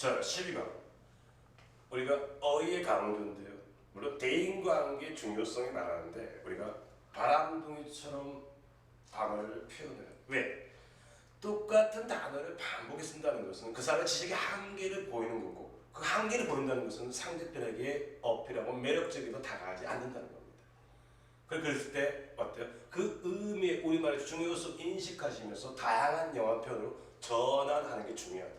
자, 12강. 우리가 어휘의 강조인데요. 물론 대인관계의 중요성이 말하는데 우리가 바람둥이처럼 단어를 표현해요. 왜? 똑같은 단어를 반복해 쓴다는 것은 그 사람의 지식의 한계를 보이는 거고, 그 한계를 보인다는 것은 상대편에게 어필하고 매력적이도 다가가지 않는다는 겁니다. 그랬을 때 어때요? 그 의미의 우리말의 중요성 인식하시면서 다양한 영어 표현으로 전환하는 게 중요하다.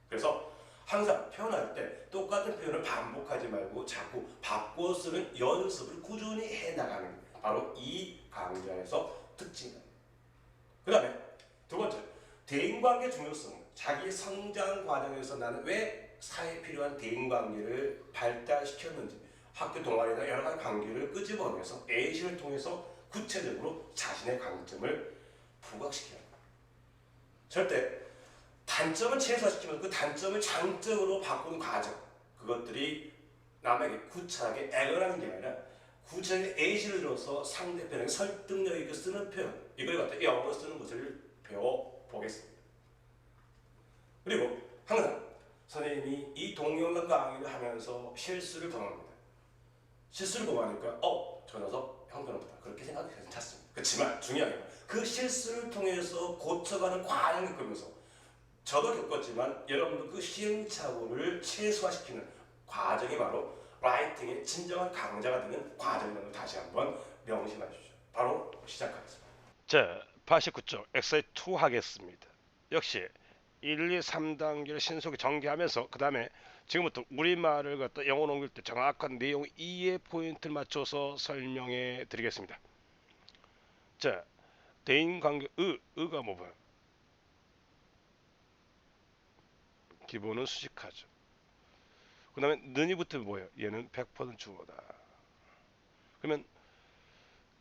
그래서 항상 표현할 때 똑같은 표현을 반복하지 말고 자꾸 바꿔 쓰는 연습을 꾸준히 해나가는 게 바로 이 강좌에서 특징입니다. 그 다음에 두 번째, 대인관계 중요성. 자기 성장 과정에서 나는 왜 사회에 필요한 대인관계를 발달시켰는지, 학교 동아리나 여러 가지 관계를 끄집어내서 A시를 통해서 구체적으로 자신의 강점을 부각시켜야 합니다. 절대 단점을 최소화시키면 그 단점을 장점으로 바꾸는 과정, 그것들이 남에게 구차하게 애걸하는 게 아니라 구체적인 A시를 들어서 상대편에게 설득력 있게 쓰는 표현, 이걸 갖다 영어로 쓰는 것을 배워보겠습니다. 그리고 항상 선생님이 이 동영상 강의를 하면서 실수를 범합니다. 실수를 범하니까 저 녀석 형편없다 그렇게 생각이 괜찮습니다. 그렇지만 중요한 건 그 실수를 통해서 고쳐가는 과정을 겪으면서 저도 겪었지만 여러분도 그 시행착오를 최소화시키는 과정이 바로 라이팅의 진정한 강자가 되는 과정이라는 걸 다시 한번 명심해 주시죠. 바로 시작하겠습니다. 자, 89쪽 엑셀 2 하겠습니다. 역시 1, 2, 3단계를 신속히 전개하면서 그 다음에 지금부터 우리말을 갖다 영어로 옮길 때 정확한 내용 이해 포인트를 맞춰서 설명해 드리겠습니다. 자, 대인관계 의가 뭐예요? 기본은 수식하죠. 그 다음에 는이 붙으면 뭐예요? 얘는 100% 주어다. 그러면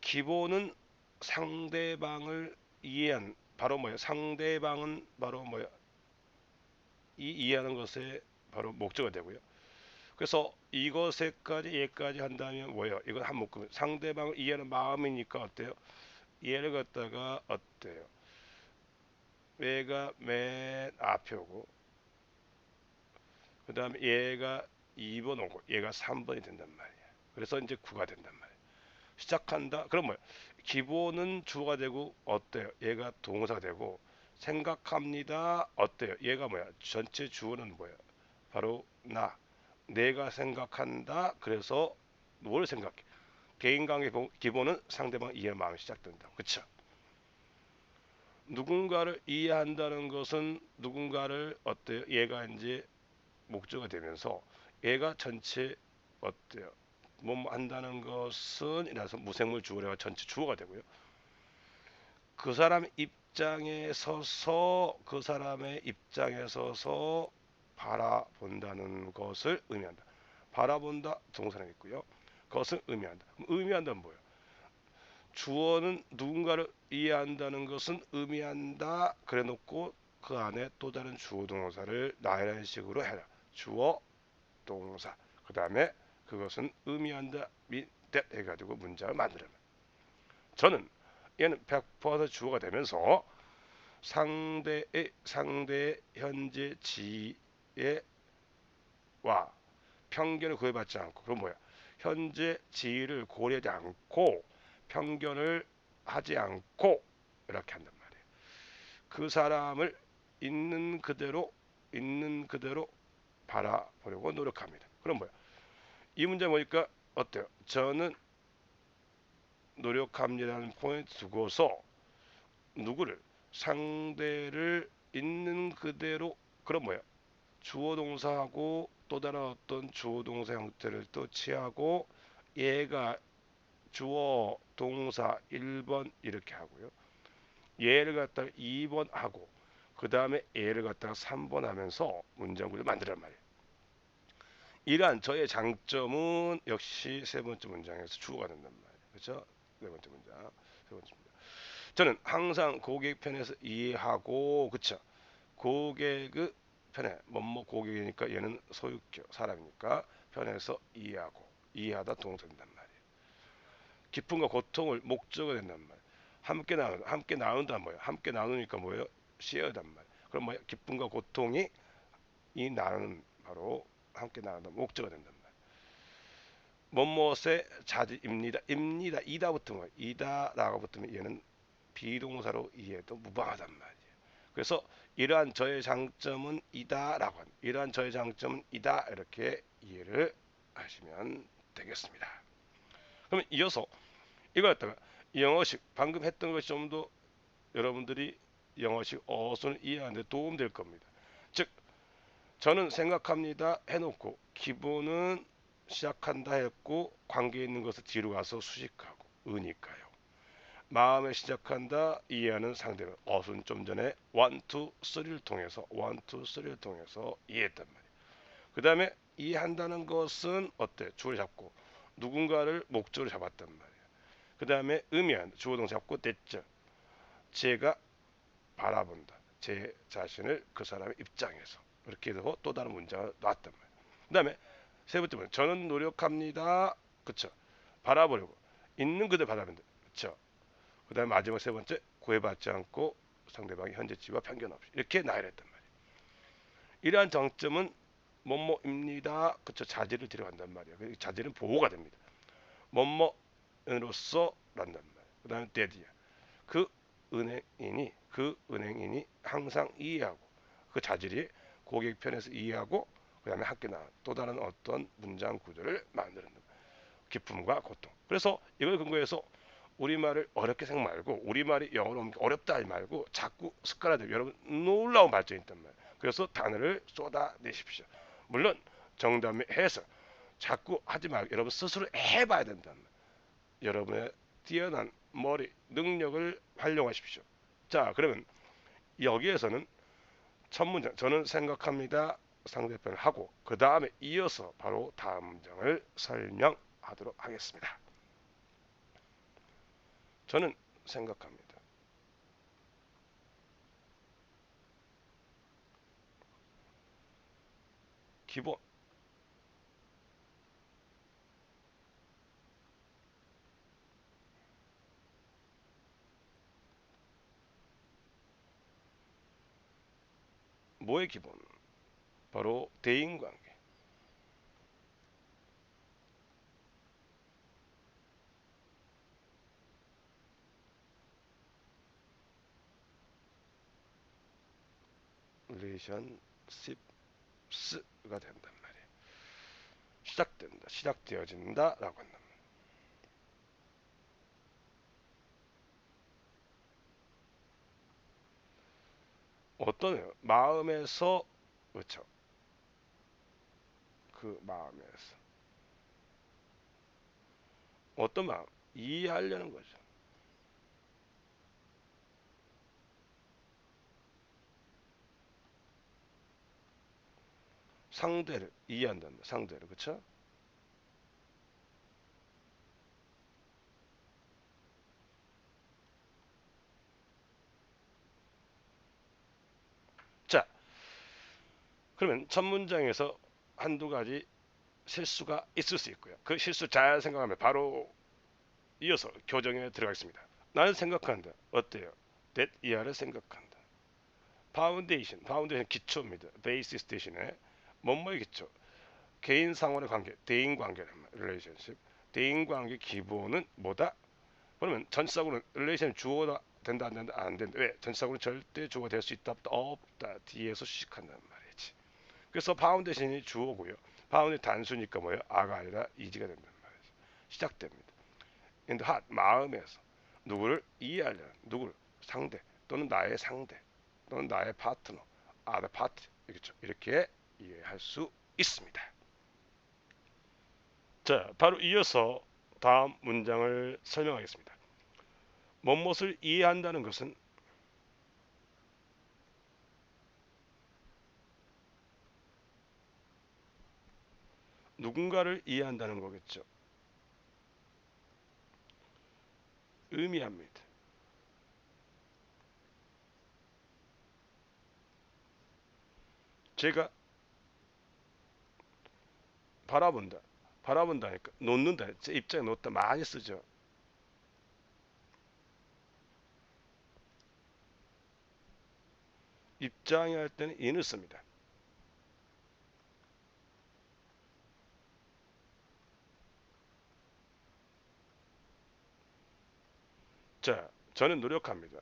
기본은 상대방을 이해한, 바로 뭐예요? 상대방은 바로 뭐예요? 이 이해하는 것에 바로 목적이 되고요. 그래서 이것에까지 얘까지 한다면 뭐예요? 이건 한 묶음. 상대방을 이해하는 마음이니까 어때요? 이해를 갖다가 어때요? 얘가 맨 앞에 오고 그 다음에 얘가 2번 오고 얘가 3번이 된단 말이야. 그래서 이제 9가 된단 말이야. 시작한다. 그럼 뭐야? 기본은 주어가 되고 어때요? 얘가 동사가 되고 생각합니다. 어때요? 얘가 뭐야? 전체 주어는 뭐야? 바로 나. 내가 생각한다. 그래서 뭘 생각해? 대인관계 기본은 상대방 이해 마음이 시작된다. 그쵸? 누군가를 이해한다는 것은 누군가를 어때요? 얘가 이제 목적이 되면서 얘가 전체 어때요? 뭐 한다는 것은 이라서 무생물 주어가 전체 주어가 되고요. 그 사람 입장에 서서 그 사람의 입장에 서서 바라본다는 것을 의미한다. 바라본다 동사는 있고요. 그것을 의미한다. 그럼 의미한다는 뭐예요? 주어는 누군가를 이해한다는 것은 의미한다. 그래놓고 그 안에 또 다른 주어 동사를 나이라는 식으로 해라. 주어 동사. 그 다음에 그것은 의미한다. that 해가지고 문장을 만들어요. 저는 얘는 100% 주어가 되면서 상대의 현재 지혜와 편견을 구애받지 않고, 그럼 뭐야? 현재 지위를 고려하지 않고 편견을 하지 않고 이렇게 한단 말이에요. 그 사람을 있는 그대로 바라보려고 노력합니다. 그럼 뭐야? 이 문제 보니까 어때요? 저는 노력합니다는 포인트 두고서 누구를 상대를 있는 그대로, 그럼 뭐야? 주어 동사하고 또 다른 어떤 주어 동사 형태를 또 취하고 얘가 주어 동사 1번 이렇게 하고요. 얘를 갖다가 2번 하고 그 다음에 얘를 갖다가 3번 하면서 문장 구조를 만들란 말이에요. 이러한 저의 장점은 역시 세 번째 문장에서 주어가 된단 말이에요. 그렇죠? 네 번째 문장. 세 번째 문장. 저는 항상 고객 편에서 이해하고, 그쵸? 고객의 편에, 뭐뭐 고객이니까 얘는 소유격 사람이니까 편에서 이해하고, 이해하다 동사 된단 말이에요. 기쁨과 고통을 목적이 된단 말이에요. 함께 나눈다 뭐예요? 함께 나누니까 뭐예요? 쉐어단 말이에요. 그럼 뭐예요? 기쁨과 고통이 이 나누는 바로 함께 나누는 목적어가 된단 말이에요. 뭐뭇의 자질입니다. 입니다. 이다 붙으면 거예요. 이다라고 붙으면 얘는 비동사로 이해도 무방하단 말이에요. 그래서 이러한 저의 장점은 이다라고 합니다. 이러한 저의 장점은 이다 이렇게 이해를 하시면 되겠습니다. 그러면 이어서 이거 갖다가 영어식 방금 했던 것이 좀 더 여러분들이 영어식 어순을 이해하는 데 도움될 겁니다. 즉 저는 생각합니다 해놓고 기본은 시작한다 했고 관계 있는 것을 뒤로 가서 수식하고 으니까요. 마음에 시작한다 이해하는 상대는 어순 좀 전에 1, 2, 3를 통해서 1, 2, 3를 통해서 이해했단 말이에요. 그 다음에 이해한다는 것은 어때? 주어를 잡고 누군가를 목적으로 잡았단 말이에요. 그 다음에 의미한 주어동 잡고 됐죠. 제가 바라본다. 제 자신을 그 사람의 입장에서 이렇게 해서 또 다른 문장을 놨단 말이에요. 그 다음에 세 번째 문 저는 노력합니다. 그쵸? 바라보려고 있는 그대로 바라본다. 그쵸? 그 다음에 마지막 세 번째 구애받지 않고 상대방의 현재치와 편견 없이 이렇게 나열했단 말이에요. 이러한 장점은 뭐뭐입니다. 그쵸? 자질을 들여간단 말이에요. 자질은 보호가 됩니다. 뭐뭐으로서 란단 말이에요. 그 다음에 데디야. 그 은행인이 항상 이해하고 그 자질이 고객 편에서 이해하고 그 다음에 함께 나온 또 다른 어떤 문장 구조를 만드는 기쁨과 고통. 그래서 이걸 근거해서 우리말을 어렵게 생각 말고 우리말이 영어로 어렵다 하지 말고 자꾸 습관화되고 여러분 놀라운 발전이 있단 말이에요. 그래서 단어를 쏟아내십시오. 물론 정답의 해석 자꾸 하지 말고 여러분 스스로 해봐야 된단 말이에요. 여러분의 뛰어난 머리 능력을 활용하십시오. 자 그러면 여기에서는 첫 문장 저는 생각합니다 상대편을 하고 그 다음에 이어서 바로 다음 문장을 설명하도록 하겠습니다. 저는 생각합니다. 기본 뭐의 기본? 바로 대인관계. relationships가 된단 말이에요. 시작된다, 시작되어진다라고 한다. 어떤 마음에서 그렇죠. 그 마음에서 어떤 마음 이해하려는 거죠. 상대를 이해한다는 상대를 그렇죠? 자, 그러면 첫 문장에서 한두 가지 실수가 있을 수 있고요. 그 실수 잘 생각하면 바로 이어서 교정에 들어가겠습니다. 나는 생각한다. 어때요? that 이하를 생각한다. 파운데이션 기초입니다. 베이시스 대신에 뭐뭐의 기초. 개인 상호의 관계, 대인 관계란 말, relationship. 대인 관계 기본은 뭐다? 그러면 전치사구는 relation 주어가 된다 안 된다 안 된다. 왜? 전치사구는 절대 주어가 될 수 있다 없다 뒤에서 수식한다는 말이지. 그래서 파운데이션이 주어고요. 파운이 단수니까 뭐예요? 아가 아니라 이지가 된다는 말이죠. 시작됩니다. in the heart 마음에서 누구를 이해하려는 누구를 상대 또는 나의 상대 또는 나의 파트너 other part 이렇게 이해할 수 있습니다. 자 바로 이어서 다음 문장을 설명하겠습니다. 무엇을 이해한다는 것은 누군가를 이해한다는 거겠죠. 의미합니다. 제가 바라본다. 바라본다니까 놓는다. 제 입장에 놓다 많이 쓰죠. 입장에 할 때는 in을 씁니다. 자, 저는 노력합니다.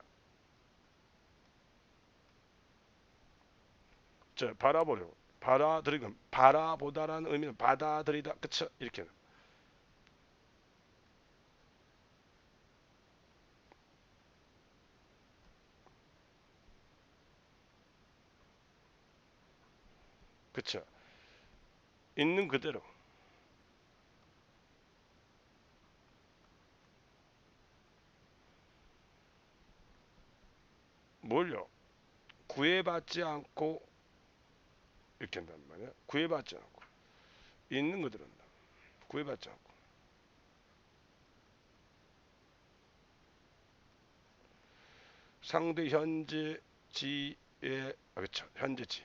자, 바라보려고. 받아들이건 바라보다라는 의미는 받아들이다. 그쵸? 이렇게. 그쵸? 있는 그대로. 뭘요? 구애받지 않고 이렇게 한단 말이야. 구애받지 않고 있는 그대로 한다. 구애받지 않고 상대 현재지의 그쵸? 현재지.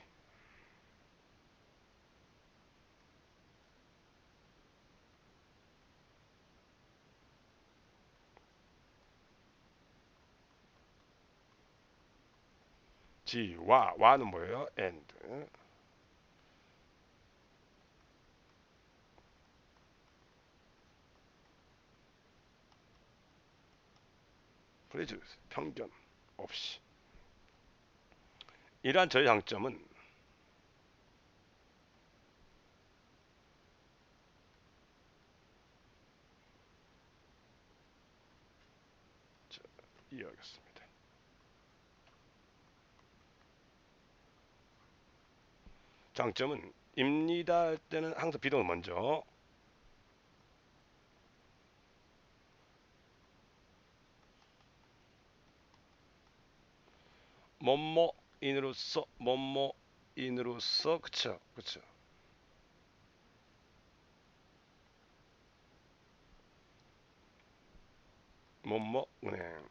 지와 와는 뭐예요? and. prejudice 편견 없이. 이러한 저의 장점은 자, 이해하겠습니다. 장점은 입니다 할 때는 항상 비동을 먼저 뭐뭐인으로서 그쵸 그쵸 뭐뭐 은행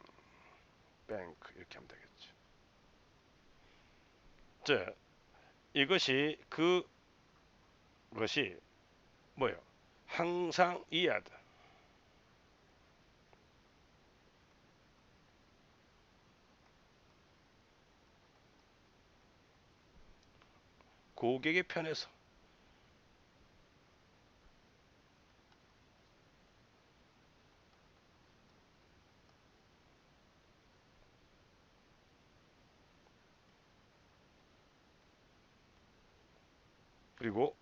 뱅크 이렇게 하면 되겠죠. 자, 이것이 그것이 뭐예요? 항상 이해하다. 고객의 편에서. 그리고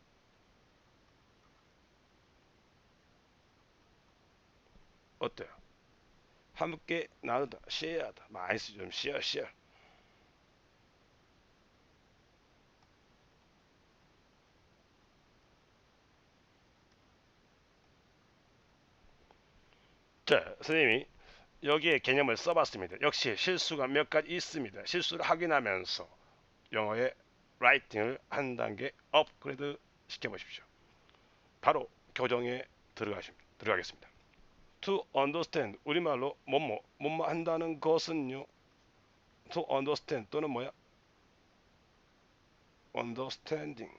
어때요? 함께 나누다, 쉐어하다. 많이 쓰죠. 좀 쉐어. 자, 선생님이 여기에 개념을 써봤습니다. 역시 실수가 몇 가지 있습니다. 실수를 확인하면서 영어의 라이팅을 한 단계 업그레이드 시켜보십시오. 바로 교정에 들어가겠습니다. To understand 우리말로 뭐뭐 한다는 것은요. To understand 또는 뭐야? understanding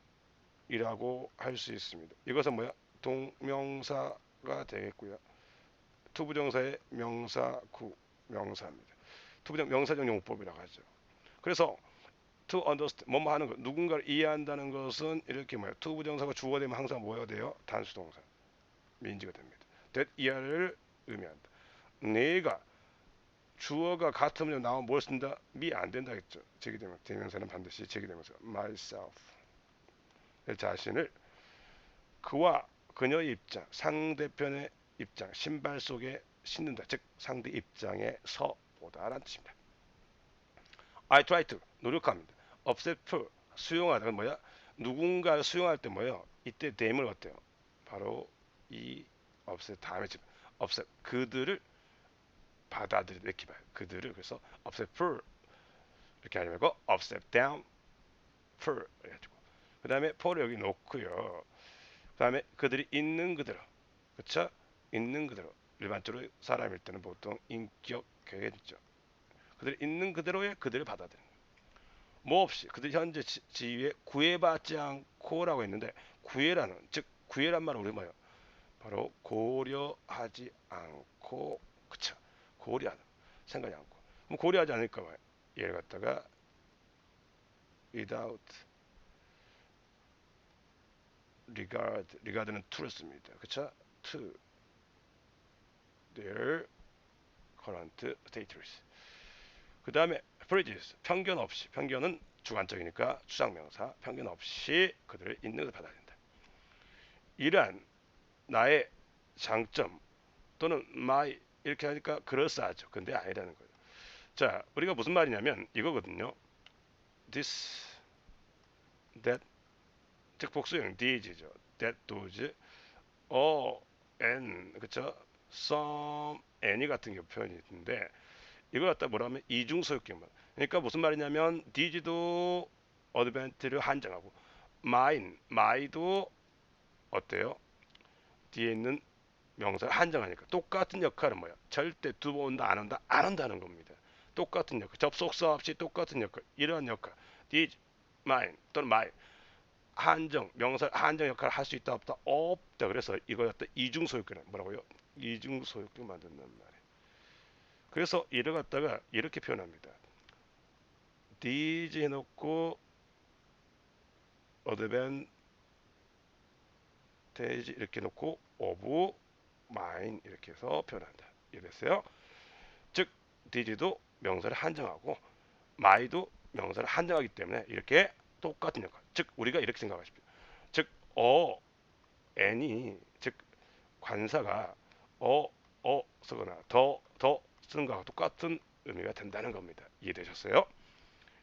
이라고 할 수 있습니다. 이것은 뭐야? 동명사가 되겠고요. 투부정사의 명사구 명사입니다. 투부정 명사적 용법이라고 하죠. 그래서 to understand 뭐뭐 하는 것 누군가를 이해한다는 것은 이렇게 뭐야? 투부정사가 주어가 되면 항상 뭐가 돼요? 단수동사 민지가 됩니다. that 이해를 의미한다. 내가 주어가 같으면 나오면 뭘 쓴다? 미 안 된다 했죠. 대명사는 반드시 제기되면서 myself 내 자신을 그와 그녀의 입장, 상대편의 입장, 신발 속에 신는다. 즉 상대 입장에 서보다라는 뜻입니다. I try to 노력합니다. observe 수용하다는 뭐야? 누군가를 수용할 때 뭐예요? 이때 대임을 어때요? 바로 이 observe 다음에 집 observe 그들을 받아들이다 이렇게 봐요. 그들을 그래서 observe 이렇게 하지 말고 observe down for 해가지고 그 다음에 for를 여기 놓고요. 그 다음에 그들이 있는 그대로 그쵸? 있는 그대로 일반적으로 사람일 때는 보통 인격겠죠. 그들이 있는 그대로의 그들을 받아들이는 거예요. 뭐 없이 그들 현재 지위에 구애받지 않고라고 했는데 구애라는 즉 구애란 말은 우리 뭐예요? 바로 고려하지 않고 그쵸? 고려하는 생각하지 않고 그럼 고려하지 않을까 봐요. 얘를 갖다가 without regard는 to를 씁니다. 그쵸? to their current status. 그 다음에 prejudice, 편견 없이, 편견은 주관적이니까 추상명사, 편견 없이 그들을 있는 것을 받아들인다. 이러한 나의 장점 또는 my 이렇게 하니까 그럴싸하죠. 근데 아니라는 거예요. 자, 우리가 무슨 말이냐면 이거거든요. this, that, 즉 복수형 these죠. that, those, and, 그쵸? some, any 같은 경우 표현이 있는데 이걸 갖다 뭐라 하면 이중소유격만. 그러니까 무슨 말이냐면 these도 어드밴트를 한정하고 my도 어때요? 뒤에 있는 명사를 한정하니까 똑같은 역할은 뭐야? 절대 두 번 온다 안 온다 안 온다는 겁니다. 똑같은 역할, 접속사 없이 똑같은 역할, 이러한 역할, these, mine 또는 my 한정, 명사 한정 역할을 할 수 있다 없다 없다. 그래서 이거 갖다 이중소유격 뭐라고요? 이중소유격 만든단 말이에요. 그래서 이를 갖다가 이렇게 표현합니다. these 해놓고 어드밴테이지 이렇게 놓고 of mine 이렇게 해서 표현한다. 이랬어요. 즉 these도 명사를 한정하고 my도 명사를 한정하기 때문에 이렇게 똑같은 역할. 즉 우리가 이렇게 생각하십시오. 즉 n이 즉 관사가 쓰거나 더 쓰는 것과 똑같은 의미가 된다는 겁니다. 이해되셨어요?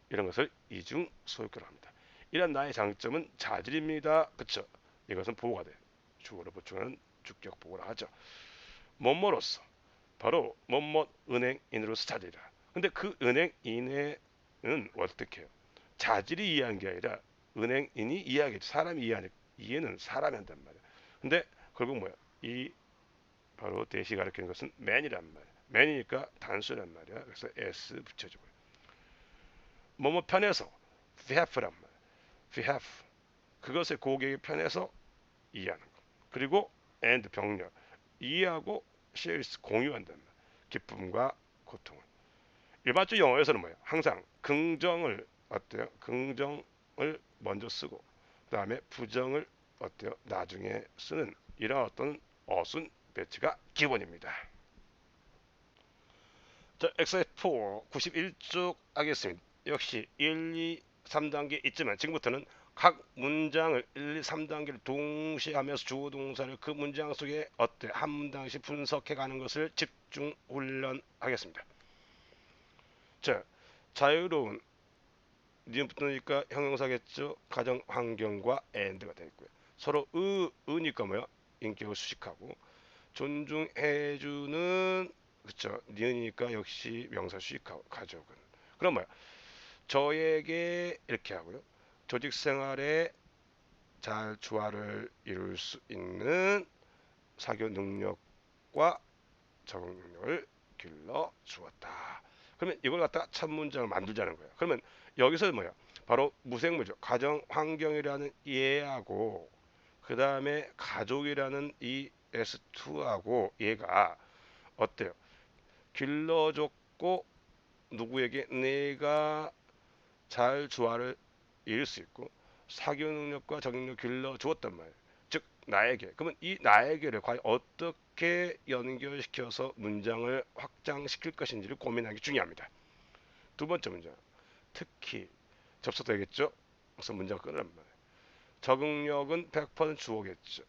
이런 것을 이중 소유격으로 합니다. 이런 나의 장점은 자질입니다. 그쵸? 이것은 보호가 돼요. 주어로 보충하는 주격 보호라 하죠. 뭐뭐로서 바로 뭐뭐 은행인으로서 자질이라. 근데 그 은행인은 어떻게 해요? 자질이 이해한 게 아니라 은행인이 이해하겠죠. 사람이 이해하는 이해는 사람이 한단 말이야. 근데 결국 뭐야? 이 바로 대시 가리키는 것은 man이란 말이야. man이니까 단수란 말이야. 그래서 s 붙여주고요. 뭐뭐 편에서 behalf란 말이야. behalf 그것을 고객의 편에서 이해하는 거. 그리고 and 병렬 이해하고 shares 공유한단 말이야. 기쁨과 고통을. 일반적 영어에서는 뭐예요? 항상 긍정을 어때요? 긍정을 먼저 쓰고 그 다음에 부정을 어때요? 나중에 쓰는 이런 어떤 어순 배치가 기본입니다. 자, exercise 4 91쪽 하겠습니다. 역시 1, 2, 3단계 있지만 지금부터는 각 문장을 1, 2, 3단계를 동시에 하면서 주어 동사를 그 문장 속에 어때 한 문장씩 분석해 가는 것을 집중 훈련하겠습니다. 자, 자유로운 니은부터니까 형용사겠죠. 가정 환경과 and가 되어 있고요. 서로 으니까 뭐야? 인격을 수식하고 존중해주는 그쵸. 니은이니까 역시 명사 수식하고 가족은. 그럼 뭐야? 저에게 이렇게 하고요. 조직 생활에 잘 조화를 이룰 수 있는 사교 능력과 적응 능력을 길러 주었다. 그러면 이걸 갖다가 첫 문장을 만들자는 거예요. 그러면 여기서 뭐야? 바로 무생물죠. 가정 환경이라는 얘하고 그 다음에 가족이라는 이 S2하고 얘가 어때요? 길러줬고 누구에게 내가 잘 조화를 이룰 수 있고 사교 능력과 적응력 길러주었단 말이에요. 즉 나에게. 그러면 이 나에게를 과연 어떻게 연결시켜서 문장을 확장시킬 것인지를 고민하기 중요합니다. 두 번째 문장. 특히 접속되겠죠. 그래서 문장 끊으란 말이에요. 적응력은 100% 주어겠죠.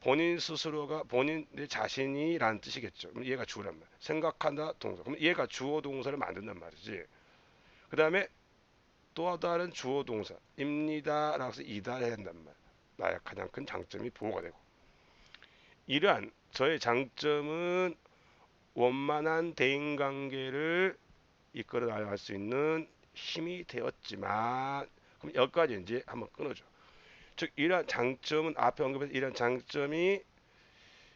본인 스스로가 본인 내 자신이라는 뜻이겠죠. 그럼 얘가 주어란 말이에요. 생각한다 동사. 그럼 얘가 주어 동사를 만든단 말이지. 그 다음에 또 다른 주어 동사입니다 라서 이다 해야 한단 말이에요. 나의 가장 큰 장점이 보호가 되고 이러한 저의 장점은 원만한 대인관계를 이끌어 나갈 수 있는 힘이 되었지만 그럼 여기까지 이제 한번 끊어줘. 즉 이러한 장점은 앞에 언급한 이러한 장점이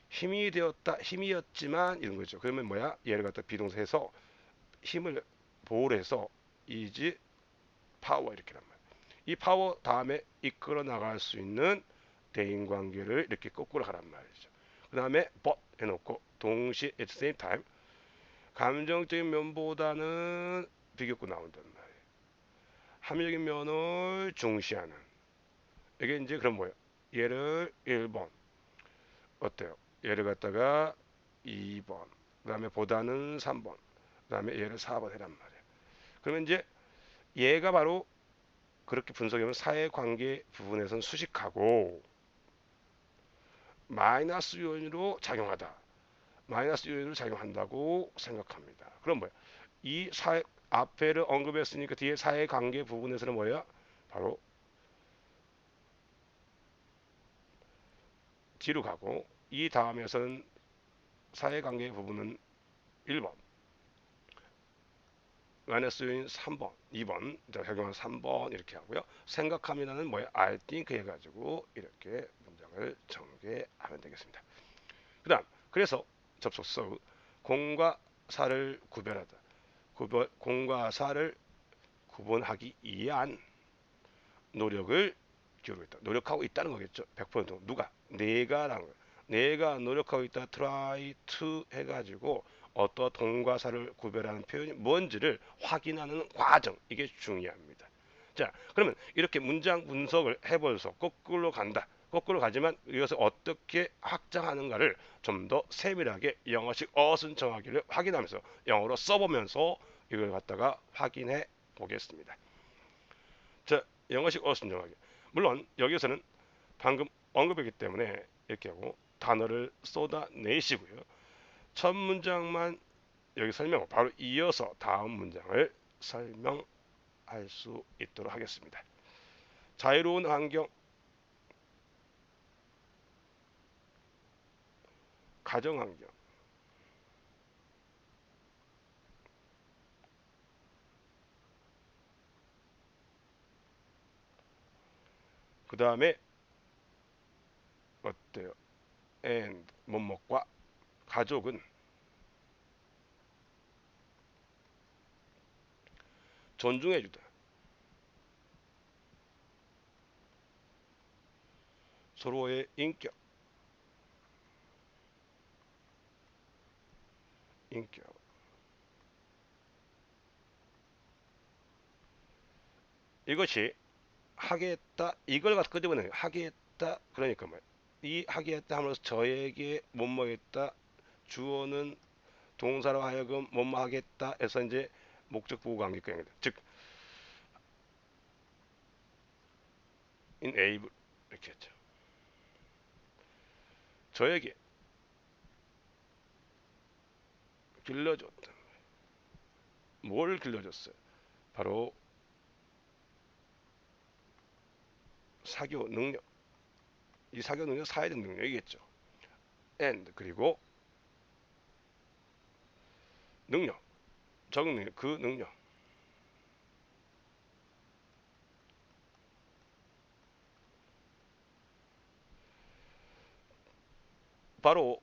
힘이 되었다 힘이었지만 이런 거죠. 그러면 뭐야? 얘를 갖다 비동사해서 힘을 보호를 해서 이지 파워 이렇게 란 말이에요. 이 파워 다음에 이끌어 나갈 수 있는 대인관계를 이렇게 거꾸로 가란 말이죠. 그 다음에 but 해놓고 동시에 at the same time 감정적인 면보다는 비교구 나온단 말이에요. 합리적인 면을 중시하는 이게 이제 그럼 뭐예요? 얘를 1번 어때요? 얘를 갖다가 2번 그 다음에 보다는 3번, 그 다음에 얘를 4번 해란 말이야. 그러면 이제 얘가 바로 그렇게 분석하면 사회관계 부분에서는 수식하고 마이너스 요인으로 작용하다. 마이너스 요인으로 작용한다고 생각합니다. 그럼 뭐야? 이 사회 앞에를 언급했으니까 뒤에 사회관계 부분에서는 뭐야? 바로 뒤로 가고 이 다음에서는 사회관계 부분은 1번 마이너스 요인 3번 2번 적용한 3번 이렇게 하고요. 생각합니다는 뭐야? I think 해가지고 이렇게 문장을 전개하면 되겠습니다. 그 다음 그래서 접속사 공과 사를 구별하다. 공과 사를 구분하기 위한 노력을 기울이고 있다. 노력하고 있다는 거겠죠. 100% 누가? 내가라는 거예요. 내가 노력하고 있다. try to 해가지고 어떤 동과 사를 구별하는 표현이 뭔지를 확인하는 과정. 이게 중요합니다. 자, 그러면 이렇게 문장 분석을 해보면서 거꾸로 간다. 거꾸로 가지만 이것을 어떻게 확장하는가를 좀 더 세밀하게 영어식 어순 정하기를 확인하면서 영어로 써보면서 이걸 갖다가 확인해 보겠습니다. 자, 영어식 어순 정하기. 물론 여기서는 방금 언급했기 때문에 이렇게 하고 단어를 쏟아내시고요. 첫 문장만 여기 설명하고 바로 이어서 다음 문장을 설명할 수 있도록 하겠습니다. 자유로운 환경, 가정환경, 그 다음에 어때요? and 뭐뭐과 가족은 존중해주다. 서로의 인격, 인격. 이것이 하겠다. 이걸 갖고 끄집어내는 거예요. 하겠다. 그러니까 뭐예요? 이 하겠다 하면서 저에게 뭐뭐 했다. 주어는 동사로 하여금 뭐뭐 하겠다 해서 이제 목적 보고 관계가 연결돼. 즉 enable 이렇게 했죠. 저에게 길러줬다. 뭘 길러줬어요? 바로 사교 능력. 이 사교 능력 사회적 능력이겠죠. and 그리고 능력, 적응 능력, 그 능력. 바로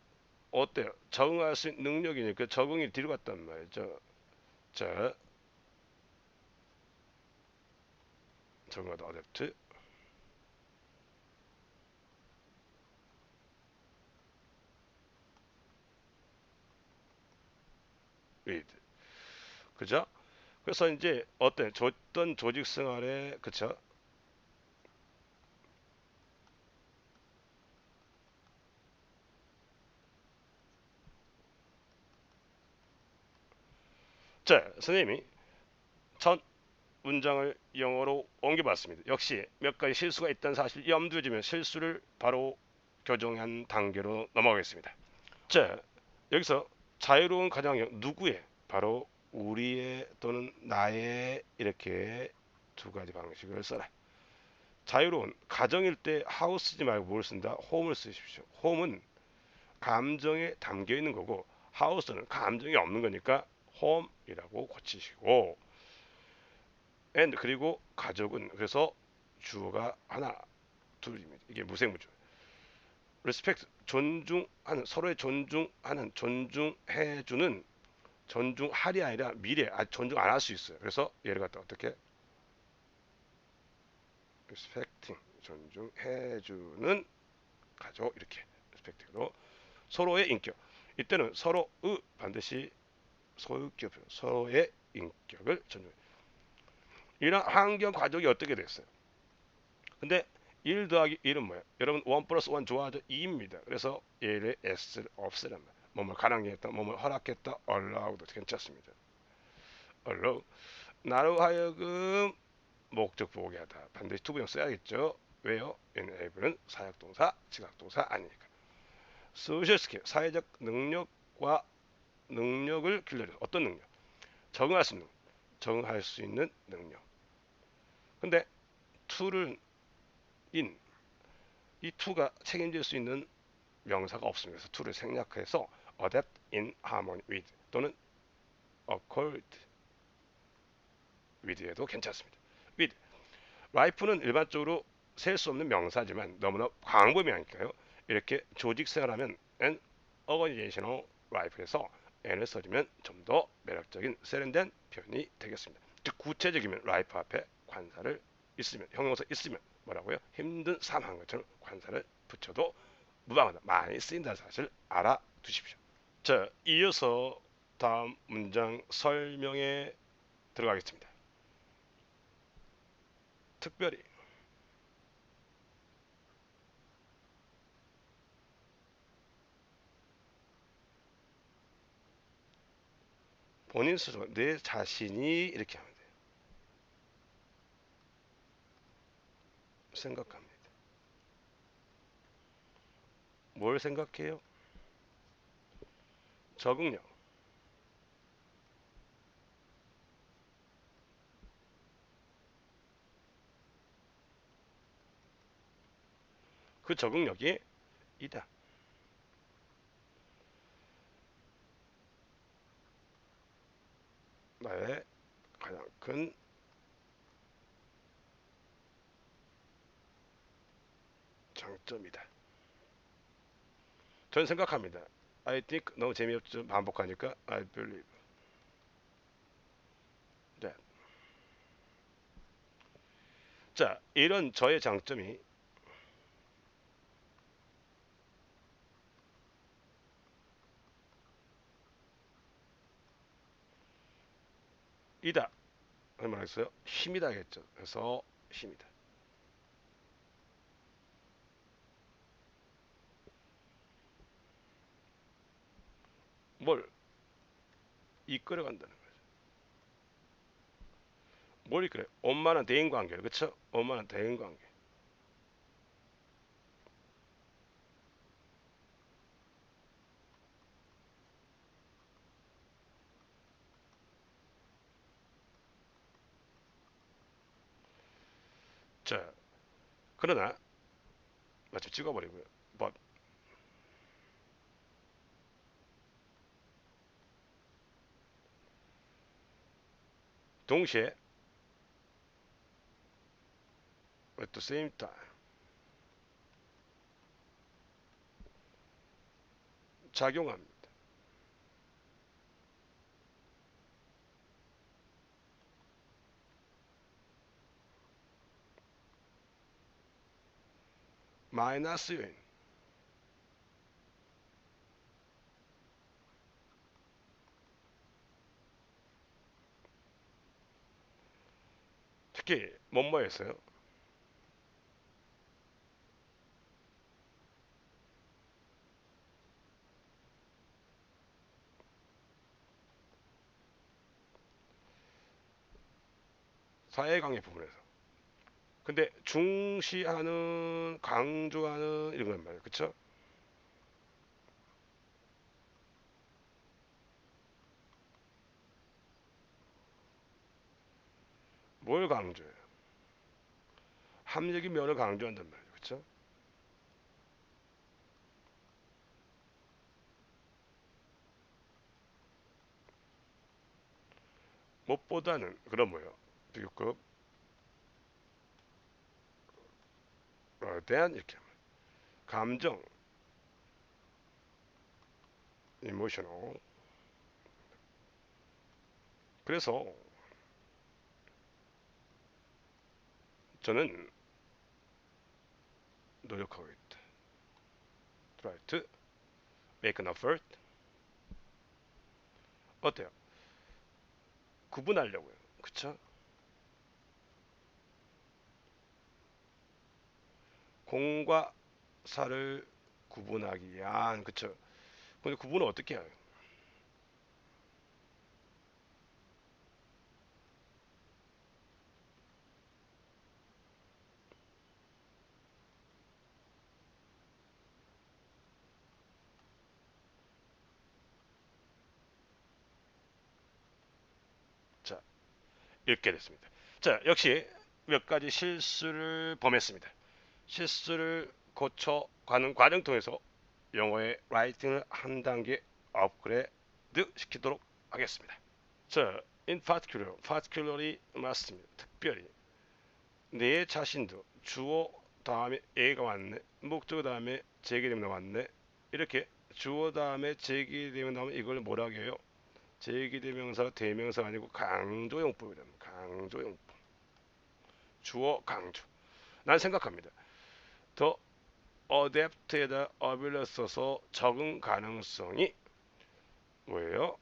어때요? 적응할 수 있는 능력이니까 적응이 뒤로 갔단 말이죠. 자, 적응하다 어댑트 with 그죠? 그래서 이제 어떤 조직 생활에 그쵸? 자, 선생님이 첫 문장을 영어로 옮겨봤습니다. 역시 몇 가지 실수가 있다는 사실 염두에 두면 실수를 바로 교정한 단계로 넘어가겠습니다. 자, 여기서 자유로운 가정환경 누구의? 바로 우리의 또는 나의 이렇게 두 가지 방식을 써라. 자유로운 가정일 때 하우스 쓰지 말고 뭘 쓴다? 홈을 쓰십시오. 홈은 감정에 담겨 있는 거고 하우스는 감정이 없는 거니까 홈이라고 고치시고 and 그리고 가족은 그래서 주어가 하나 둘입니다. 이게 무생무죠. respect 존중하는 서로의 존중하는 존중해주는 존중하리 아니라 미래 존중 안 할 수 있어요. 그래서 얘를 갖다 어떻게 respecting 존중해주는 가족 이렇게 respect로 서로의 인격 이때는 서로의 반드시 소유격 서로의 인격을 존중. 이런 환경 가족이 어떻게 됐어요? 근데 1 더하기 1은 뭐야? 여러분 1 플러스 1 좋아하죠? 2입니다. 그래서 얘를 s를 없애란 말이야. 몸을 가랑했다, 몸을 허락했다, allow도 괜찮습니다. allow. 나로 하여금 목적 보호게 하다. 반드시 투부정 써야겠죠. 왜요? enable은 사역동사, 지각동사 아니니까. 소셜 스킬, 사회적 능력과 능력을 길러내. 어떤 능력? 적응할 수 있는, 적응할 수 있는 능력. 근데 to를 in, 이 to가 책임질 수 있는 명사가 없습니다. 그래서 to를 생략해서 adapt in harmony with 또는 accord with에도 괜찮습니다. with, life는 일반적으로 셀 수 없는 명사지만 너무나 광범위하니까요. 이렇게 조직 생활하면 an organizational life에서 n을 써주면 좀 더 매력적인 세련된 표현이 되겠습니다. 즉 구체적이면 life 앞에 관사를 있으면, 형용사 있으면 뭐라고요? 힘든 삶한 것처럼 관사를 붙여도 무방하다, 많이 쓰인다는 사실 알아두십시오. 자, 이어서 다음 문장 설명에 들어가겠습니다. 특별히 본인 스스로 내 자신이 이렇게 하면 돼요. 생각합니다. 뭘 생각해요? 적응력. 그 적응력이 이다. 나의 가장 큰 장점이다. 저는 생각합니다. I think 너무 재미없죠. 반복하니까 I believe that. 자, 이런 저의 장점이 이다. 말했어요. 힘이다겠죠. 그래서 힘이다. 뭘 이끌어간다는 거죠. 뭘 이끌어? 원만한 대인 관계를, 그렇죠? 원만한 대인 관계. 자, 그러나 마치 찍어버리고요. But 동시에 at the same time 작용합니다. 마이너스 요인. 특히 뭐뭐였어요? 사회관계 부분에서. 근데 중시하는, 강조하는 이런 건 말이에요. 그쵸? 뭘 강조해요? 합리적인 면을 강조한단 말이에요. 그쵸? 무엇보다는 그런 뭐예요? 비교급에 대한 이렇게 감정, 이모셔널. 그래서 저는 노력하고 있다. Try to make an effort. 어때요? 구분하려고요. 그쵸? 공과 사를 구분하기 위한, 그쵸? 근데 구분을 어떻게 해요? 자, 읽게 됐습니다. 자, 역시 몇 가지 실수를 범했습니다. 실수를 고쳐가는 과정 통해서 영어의 라이팅을 한 단계 업그레이드 시키도록 하겠습니다. 자, particularly 맞습니다. 특별히 내 자신도 주어 다음에 A가 왔네, 목적 다음에 제기되면 나왔네. 이렇게 주어 다음에 제기되면 나오면 이걸 뭐라고 해요? 제기대명사가 대명사가 아니고 강조용법이다. 강조용법. 주어 강조. 난 생각합니다. 더 adapt에다 어빌을 써서 적응 가능성이 뭐예요?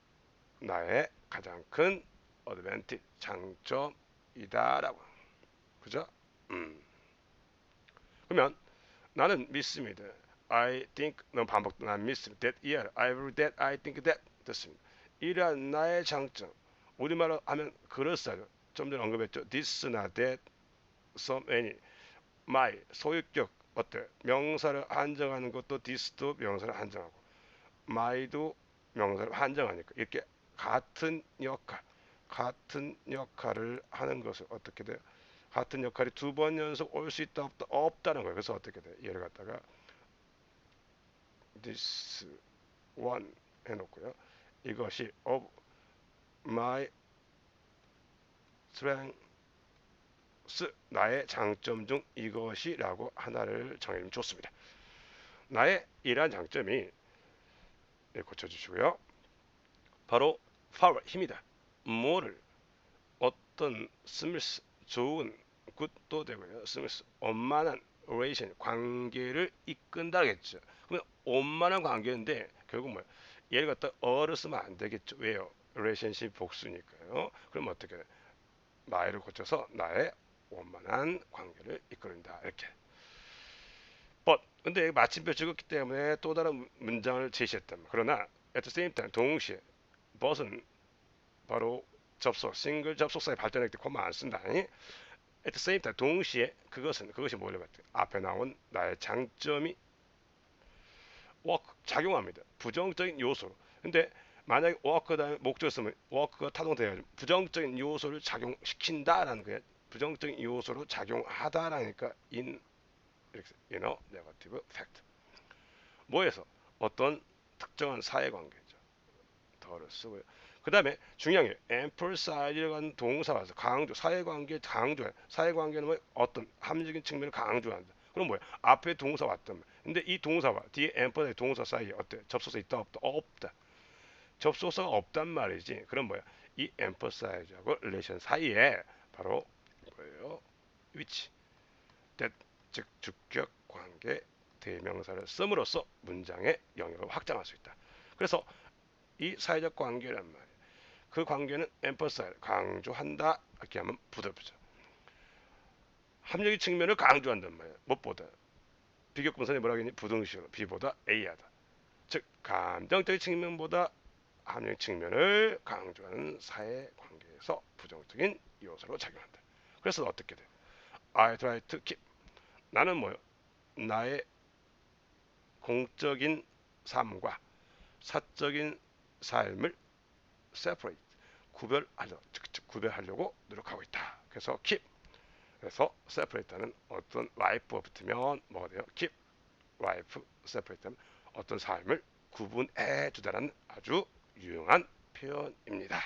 나의 가장 큰 어드밴티지 장점이다라고. 그죠? 그러면 나는 믿습니다. I think 넌 반복. 난 믿습니다. That yeah, I believe that, I think that 됐습니다. 이러한 나의 장점. 우리말로 하면 그럴싸하죠. 좀 전에 언급했죠. This나 that, some, any. my 소유격 어때? 명사를 한정하는 것도 this도 명사를 한정하고 my도 명사를 한정하니까 이렇게 같은 역할을 하는 것을 어떻게 돼요? 같은 역할이 두 번 연속 올 수 있다 없다 없다는 거예요. 그래서 어떻게 돼? 얘를 갖다가 this one 해놓고요. 이것이 of my strength 나의 장점 중 이것이라고 하나를 정해주면 좋습니다. 나의 이러한 장점이 고쳐주시고요. 바로 power 힘이다. 뭐를 어떤 스미스 좋은 굿도 되고요. 스미스 원만한 relation 관계를 이끈다겠죠. 그러면 원만한 관계인데 결국 뭐야? 얘를 갖다 어를 쓰면 안 되겠죠. 왜요? relationship 복수니까요. 그럼 어떻게 돼? 나를 고쳐서 나의 원만한 관계를 이끌는다. 이렇게. but 근데 마침표 찍었기 때문에 또 다른 문장을 제시했다. 그러나 at the same time 동시에 but은 바로 접속 싱글 접속사의 발전할 때 코마 안 쓴다. at the same time 동시에 그것이 뭐냐고 했더니 앞에 나온 나의 장점이 work 작용합니다. 부정적인 요소. 근데 만약에 work 다음에 목적을 쓰면 work가 타동돼야죠. 부정적인 요소를 작용시킨다라는 거예요. 부정적인 요소로 작용하다라니까 in negative fact. 뭐에서 어떤 특정한 사회관계죠. 더를 쓰고요. 그 다음에 중요한 게 emphasize라고 하는 동사가 와서 강조, 사회관계 강조해. 사회관계는 뭐 어떤 합리적인 측면을 강조한다. 그럼 뭐야? 앞에 동사 왔단 말이야. 근데 이 동사와 뒤에 emphasize 동사 사이에 어때? 접속사 있다 없다? 없다. 접속사가 없단 말이지. 그럼 뭐야? 이 emphasize하고 relation 사이에 바로 뭐예요? 위치. that, 즉 주격 관계 대명사를 씀으로써 문장의 영역을 확장할 수 있다. 그래서 이 사회적 관계란 말이에요. 그 관계는 emphasize 강조한다. 이렇게 하면 부드럽죠. 합리적인 측면을 강조한단 말이에요. 무엇보다 비교분선이 뭐라고 했니? 부등식으로 B보다 A하다. 즉 감정적인 측면보다 합리적 측면을 강조하는 사회 관계에서 부정적인 요소로 작용한다. 그래서 어떻게 돼? I try to keep 나는 뭐요? 나의 공적인 삶과 사적인 삶을 separate 구별하려고 노력하고 있다. 그래서 keep 그래서 separate는 어떤 life가 붙으면 뭐가 돼요? keep life separate는 어떤 삶을 구분해 주다라는 아주 유용한 표현입니다.